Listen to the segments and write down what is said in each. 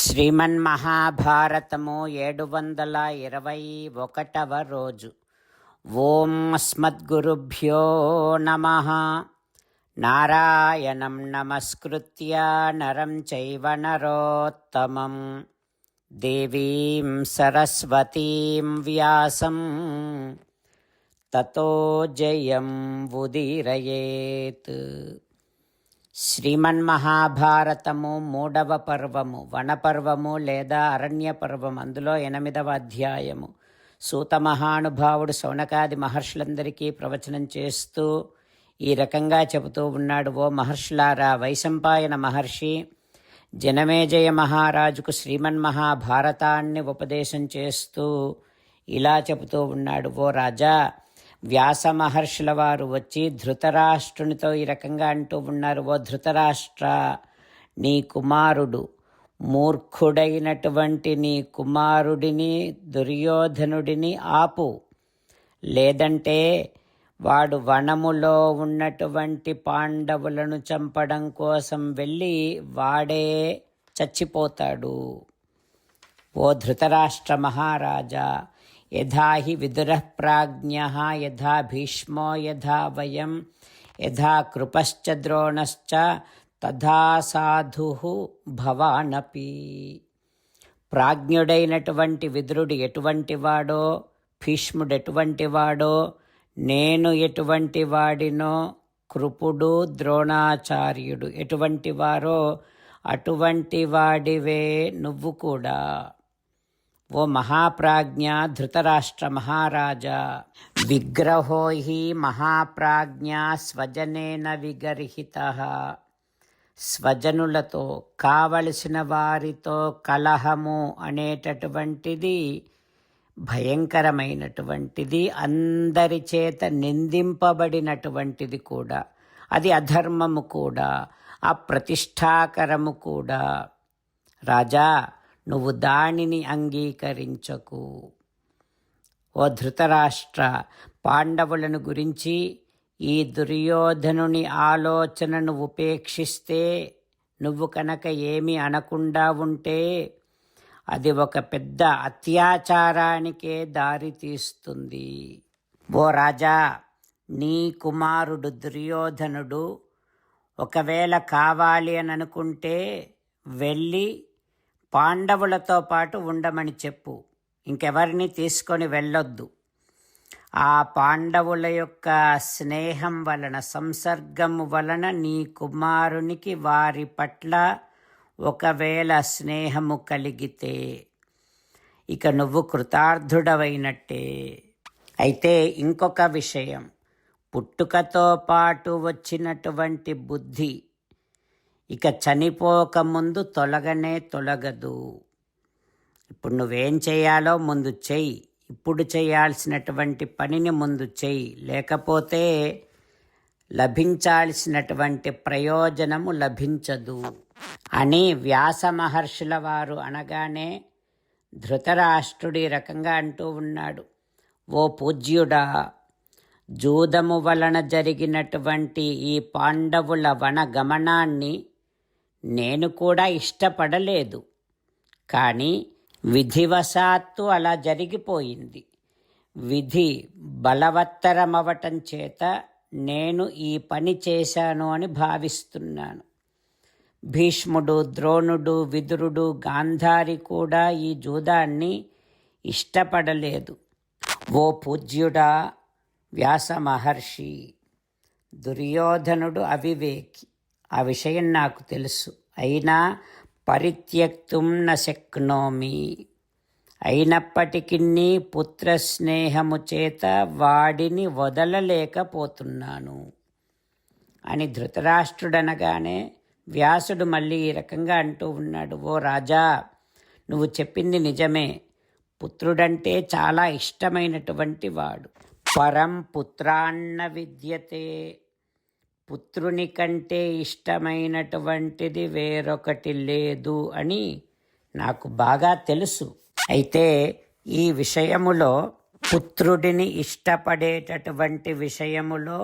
శ్రీమన్మహాభారతము 721వ రోజు. ఓం అస్మద్గురుభ్యో నమః. నారాయణం నమస్కృత్య నరం చైవ నరోత్తమం దేవీం సరస్వతీం వ్యాసం తతో జయం ఉదీరయేత్. శ్రీమన్మహాభారతము 3వ పర్వము, వనపర్వము లేదా అరణ్య పర్వం. అందులో 8వ అధ్యాయము. సూత మహానుభావుడు శౌనకాది మహర్షులందరికీ ప్రవచనం చేస్తూ ఈ రకంగా చెబుతూ ఉన్నాడు. ఓ మహర్షులారా, వైశంపాయన మహర్షి జనమేజయ మహారాజుకు శ్రీమన్మహాభారతాన్ని ఉపదేశం చేస్తూ ఇలా చెబుతూ ఉన్నాడు. ఓ రాజా, వ్యాస మహర్షుల వారు వచ్చి ధృతరాష్ట్రునితో ఈ రకంగా అంటూ ఉన్నారు. ఓ ధృతరాష్ట్ర, నీ కుమారుడు మూర్ఖుడైనటువంటి నీ కుమారుడిని దుర్యోధనుడిని ఆపు, లేదంటే వాడు వనములో ఉన్నటువంటి పాండవులను చంపడం కోసం వెళ్ళి వాడే చచ్చిపోతాడు. ఓ ధృతరాష్ట్ర మహారాజా, యథా హి విదురః ప్రాజ్ఞః యథా భీష్మో యథా వయం యథా కృపశ్చ ద్రోణశ్చ తథా సాధుః భవానపి. ప్రాజ్ఞుడైనటువంటి విదురుడు ఎటువంటి వాడో, భీష్ముడు ఎటువంటి వాడో, నేను ఎటువంటి వాడినో, కృపుడు ద్రోణాచార్యుడు ఎటువంటి వారో అటువంటి వాడివే నువ్వు కూడా. ఓ మహాప్రాజ్ఞ ధృతరాష్ట్ర మహారాజా, విగ్రహో హి మహాప్రాజ్ఞ స్వజనేన విగర్హితః. స్వజనులతో, కావలసిన వారితో కలహము అనేటటువంటిది భయంకరమైనటువంటిది, అందరి చేత నిందింపబడినటువంటిది కూడా. అది అధర్మము కూడా, అప్రతిష్టాకరము కూడా. రాజా, నువ్వు దానిని అంగీకరించకు. ఓ ధృతరాష్ట్ర, పాండవులను గురించి ఈ దుర్యోధనుని ఆలోచనను ఉపేక్షిస్తే, నువ్వు కనుక ఏమీ అనకుండా ఉంటే అది ఒక పెద్ద అత్యాచారానికే దారి తీస్తుంది. ఓ రాజా, నీ కుమారుడు దుర్యోధనుడు ఒకవేళ కావాలి అని అనుకుంటే వెళ్ళి పాండవులతో పాటు ఉండమని చెప్పు, ఇంకెవరిని తీసుకొని వెళ్ళొద్దు. ఆ పాండవుల యొక్క స్నేహం వలన, సంసర్గము వలన నీ కుమారునికి వారి పట్ల ఒకవేళ స్నేహము కలిగితే ఇక నువ్వు కృతార్థుడవైనట్టే. అయితే ఇంకొక విషయం, పుట్టుకతో పాటు వచ్చినటువంటి బుద్ధి ఇక చనిపోకముందు తొలగనే తొలగదు. ఇప్పుడు నువ్వేం చేయాలో ముందు చెయ్యి, ఇప్పుడు చేయాల్సినటువంటి పనిని ముందు చెయ్యి, లేకపోతే లభించాల్సినటువంటి ప్రయోజనము లభించదు అని వ్యాస మహర్షుల వారు అనగానే ధృతరాష్ట్రుడి రకంగా అంటూ ఉన్నాడు. ఓ పూజ్యుడా, జూదము వలన జరిగినటువంటి ఈ పాండవుల వన గమనాన్ని నేను కూడా ఇష్టపడలేదు, కానీ విధివశాత్తు అలా జరిగిపోయింది. విధి బలవత్తరమవటం చేత నేను ఈ పని చేశాను అని భావిస్తున్నాను. భీష్ముడు, ద్రోణుడు, విదురుడు, గాంధారి కూడా ఈ జూదాన్ని ఇష్టపడలేదు. ఓ పూజ్యుడా వ్యాస మహర్షి, దుర్యోధనుడు అవివేకి, ఆ విషయం నాకు తెలుసు. అయినా పరిత్యక్తుం న శక్నోమి, అయినప్పటికీ పుత్రస్నేహము చేత వాడిని వదలలేకపోతున్నాను అని ధృతరాష్ట్రుడనగానే వ్యాసుడు మళ్ళీ ఈ రకంగా అంటూ ఉన్నాడు. ఓ రాజా, నువ్వు చెప్పింది నిజమే. పుత్రుడంటే చాలా ఇష్టమైనటువంటి వాడు. పరం పుత్రాన్న విద్యతే, పుత్రుని కంటే ఇష్టమైనటువంటిది వేరొకటి లేదు అని నాకు బాగా తెలుసు. అయితే ఈ విషయములో, పుత్రుడిని ఇష్టపడేటటువంటి విషయములో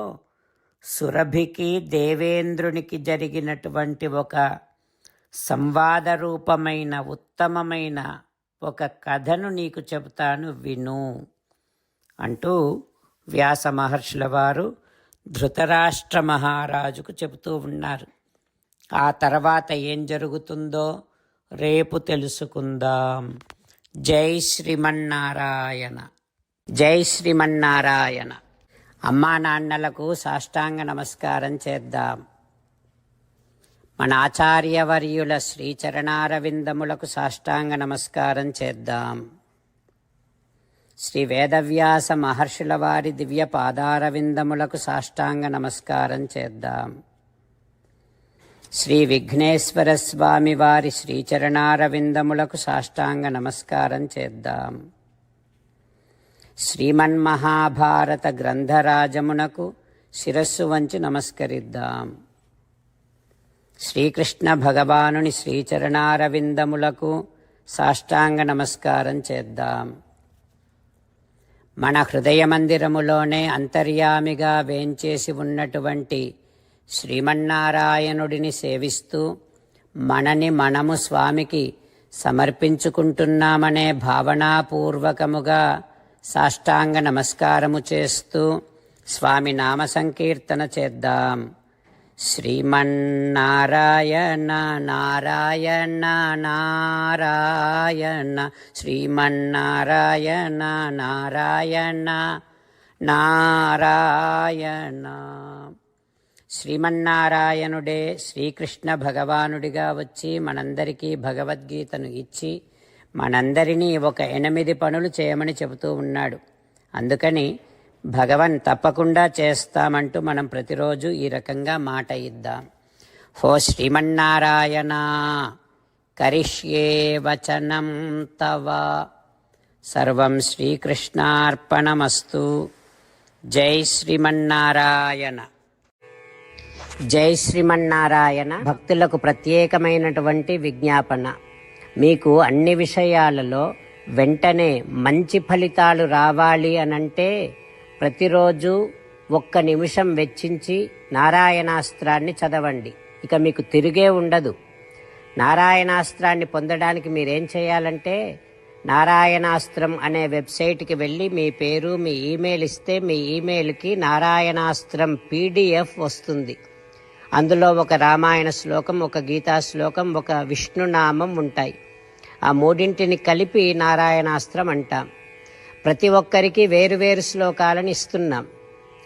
సురభికి దేవేంద్రునికి జరిగినటువంటి ఒక సంవాద రూపమైన ఉత్తమమైన ఒక కథను నీకు చెబుతాను విను అంటూ వ్యాస మహర్షుల వారు ధృతరాష్ట్ర మహారాజుకు చెబుతూ ఉన్నారు. ఆ తర్వాత ఏం జరుగుతుందో రేపు తెలుసుకుందాం. జై శ్రీమన్నారాయణ. జై శ్రీమన్నారాయణ. అమ్మా నాన్నలకు సాష్టాంగ నమస్కారం చేద్దాం. మన ఆచార్యవర్యుల శ్రీచరణారవిందములకు సాష్టాంగ నమస్కారం చేద్దాం. శ్రీ వేదవ్యాస మహర్షుల వారి దివ్య పాదారవిందములకు సాష్టాంగ నమస్కారం చేద్దాం. శ్రీ విఘ్నేశ్వర స్వామి వారి శ్రీచరణారవిందములకు సాష్టాంగ నమస్కారం చేద్దాం. శ్రీమన్మహాభారత గ్రంథరాజమునకు శిరస్సు వంచి నమస్కరిద్దాం. శ్రీకృష్ణ భగవానుని శ్రీచరణారవిందములకు సాష్టాంగ నమస్కారం చేద్దాం. మన హృదయ మందిరములోనే అంతర్యామిగా వేంచేసి ఉన్నటువంటి శ్రీమన్నారాయణుడిని సేవిస్తూ మనని మనము స్వామికి సమర్పించుకుంటున్నామనే భావనాపూర్వకముగా సాష్టాంగ నమస్కారము చేస్తూ స్వామి నామ సంకీర్తన చేద్దాం. శ్రీమన్నారాయణ నారాయణ నారాయణ శ్రీమన్నారాయణ నారాయణ నారాయణ. శ్రీమన్నారాయణుడే శ్రీకృష్ణ భగవానుడిగా వచ్చి మనందరికీ భగవద్గీతను ఇచ్చి మనందరినీ ఒక 8 పనులు చేయమని చెబుతూ ఉన్నాడు. అందుకని భగవన్ తప్పకుండా చేస్తామంటూ మనం ప్రతిరోజు ఈ రకంగా మాట ఇద్దాం. హో శ్రీమన్నారాయణ కరిష్యే వచనం తవ సర్వం శ్రీకృష్ణార్పణమస్తు. జై శ్రీమన్నారాయణ. జై శ్రీమన్నారాయణ. భక్తులకు ప్రత్యేకమైనటువంటి విజ్ఞాపన. మీకు అన్ని విషయాలలో వెంటనే మంచి ఫలితాలు రావాలి అనంటే ప్రతిరోజు 1 నిమిషం వెచ్చించి నారాయణాస్త్రాన్ని చదవండి. ఇక మీకు తిరిగే ఉండదు. నారాయణాస్త్రాన్ని పొందడానికి మీరేం చేయాలంటే నారాయణాస్త్రం అనే వెబ్సైట్కి వెళ్ళి మీ పేరు మీ ఈమెయిల్ ఇస్తే మీ ఈమెయిల్కి నారాయణాస్త్రం PDF వస్తుంది. అందులో ఒక రామాయణ శ్లోకం, ఒక గీతా శ్లోకం, ఒక విష్ణునామం ఉంటాయి. ఆ 3 కలిపి నారాయణాస్త్రం అంటాం. ప్రతి ఒక్కరికి వేరువేరు శ్లోకాలను ఇస్తున్నాం.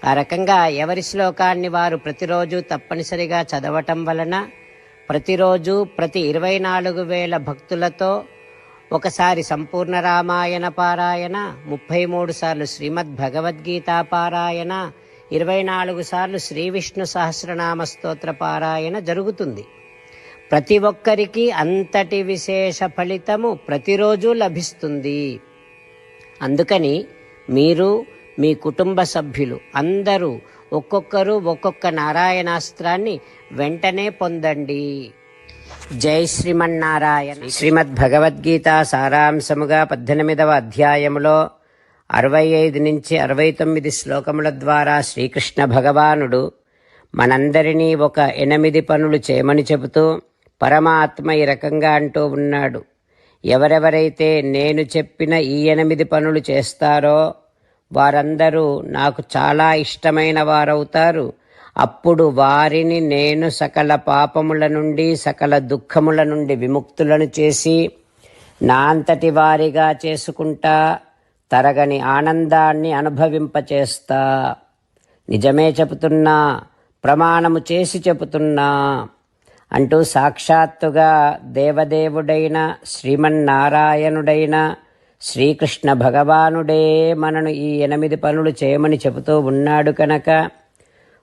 ఆ రకంగా ఎవరి శ్లోకాన్ని వారు ప్రతిరోజు తప్పనిసరిగా చదవటం వలన ప్రతిరోజు ప్రతి 24,000 భక్తులతో ఒకసారి సంపూర్ణ రామాయణ పారాయణ, 33 సార్లు శ్రీమద్ భగవద్గీత పారాయణ, 24 సార్లు శ్రీ విష్ణు సహస్రనామ స్తోత్ర పారాయణ జరుగుతుంది. ప్రతి ఒక్కరికి అంతటి విశేష ఫలితము ప్రతిరోజు లభిస్తుంది. అందుకని మీరు మీ కుటుంబ సభ్యులు అందరూ ఒక్కొక్కరు ఒక్కొక్క నారాయణాస్త్రాన్ని వెంటనే పొందండి. జై శ్రీమన్నారాయణ. శ్రీమద్ భగవద్గీత సారాంశముగా 18వ అధ్యాయములో 65 నుంచి 69 శ్లోకముల ద్వారా శ్రీకృష్ణ భగవానుడు మనందరినీ ఒక 8 పనులు చేయమని చెబుతూ పరమాత్మ ఈ రకంగా అంటూ ఉన్నాడు. ఎవరెవరైతే నేను చెప్పిన ఈ 8 పనులు చేస్తారో వారందరూ నాకు చాలా ఇష్టమైన వారవుతారు. అప్పుడు వారిని నేను సకల పాపముల నుండి సకల దుఃఖముల నుండి విముక్తులను చేసి నా అంతటి వారిగా చేసుకుంటా, తరగని ఆనందాన్ని అనుభవింపచేస్తా. నిజమే చెబుతున్నా, ప్రమాణము చేసి చెబుతున్నా అంటూ సాక్షాత్తుగా దేవదేవుడైన శ్రీమన్నారాయణుడైన శ్రీకృష్ణ భగవానుడే మనను ఈ 8 పనులు చేయమని చెబుతూ ఉన్నాడు కనుక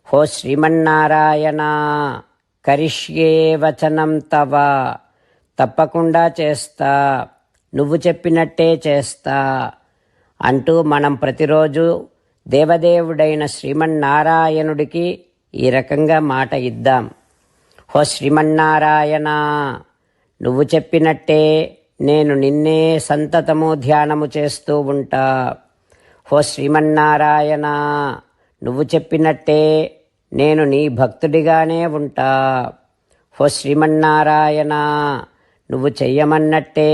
హో శ్రీమన్నారాయణ కరిష్యే వచనం తవ, తప్పకుండా చేస్తా, నువ్వు చెప్పినట్టే చేస్తా అంటూ మనం ప్రతిరోజు దేవదేవుడైన శ్రీమన్నారాయణుడికి ఈ రకంగా మాట ఇద్దాం. హో శ్రీమన్నారాయణ, నువ్వు చెప్పినట్టే నేను నిన్నే సంతతము ధ్యానము చేస్తూ ఉంటా. హో శ్రీమన్నారాయణ, నువ్వు చెప్పినట్టే నేను నీ భక్తుడిగానే ఉంటా. ఓ శ్రీమన్నారాయణ, నువ్వు చెయ్యమన్నట్టే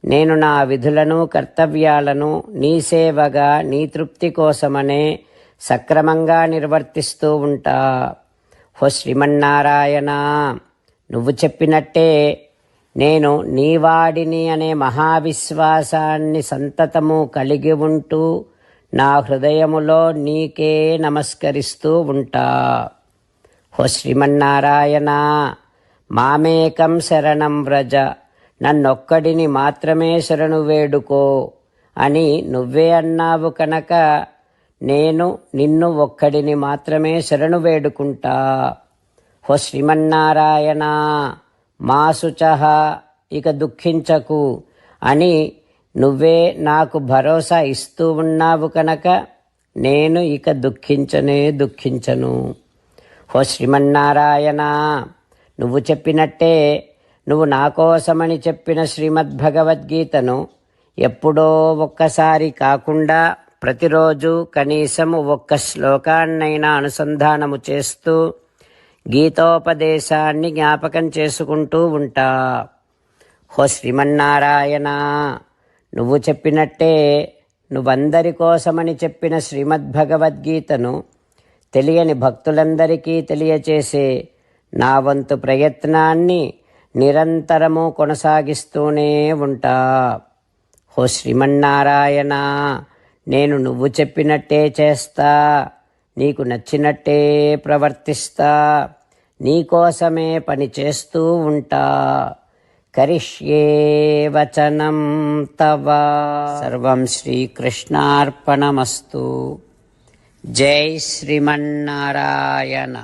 నేను నా విధులను కర్తవ్యాలను నీ సేవగా నీ తృప్తి కోసమనే సక్రమంగా నిర్వర్తిస్తూ ఉంటా. ఓ శ్రీమన్నారాయణ, నువ్వు చెప్పినట్టే నేను నీవాడిని అనే మహావిశ్వాసాన్ని సంతతము కలిగి ఉంటూ నా హృదయములో నీకే నమస్కరిస్తూ ఉంటా. ఓ శ్రీమన్నారాయణ, మామేకం శరణం వ్రజ, నన్నొక్కడిని మాత్రమే శరణు వేడుకో అని నువ్వే అన్నావు కనుక నేను నిన్ను ఒక్కడిని మాత్రమే శరణు వేడుకుంటా. ఓ శ్రీమన్నారాయణ, మా శుచః, ఇక దుఃఖించకు అని నువ్వే నాకు భరోసా ఇస్తూ ఉన్నావు కనుక నేను ఇక దుఃఖించను. ఓ శ్రీమన్నారాయణ, నువ్వు చెప్పినట్టే నువ్వు నా కోసమని చెప్పిన శ్రీమద్భగవద్గీతను ఎప్పుడో ఒక్కసారి కాకుండా ప్రతిరోజు కనీసం ఒక్క శ్లోకాన్నైనా అనుసంధానము చేస్తూ గీతోపదేశాన్ని జ్ఞాపకం చేసుకుంటూ ఉంటా. ఓ శ్రీమన్నారాయణ, నువ్వు చెప్పినట్టే నువ్వందరి కోసమని చెప్పిన శ్రీమద్భగవద్గీతను తెలియని భక్తులందరికీ తెలియచేసే నా వంతు ప్రయత్నాన్ని నిరంతరము కొనసాగిస్తూనే ఉంటా. ఓ శ్రీమన్నారాయణ, నేను నువ్వు చెప్పినట్టే చేస్తా, నీకు నచ్చినట్టే ప్రవర్తిస్తా, నీకోసమే పని చేస్తూ ఉంటా. కరిష్యే వచనం తవ. సర్వం శ్రీకృష్ణార్పణమస్తు. జై శ్రీమన్నారాయణ.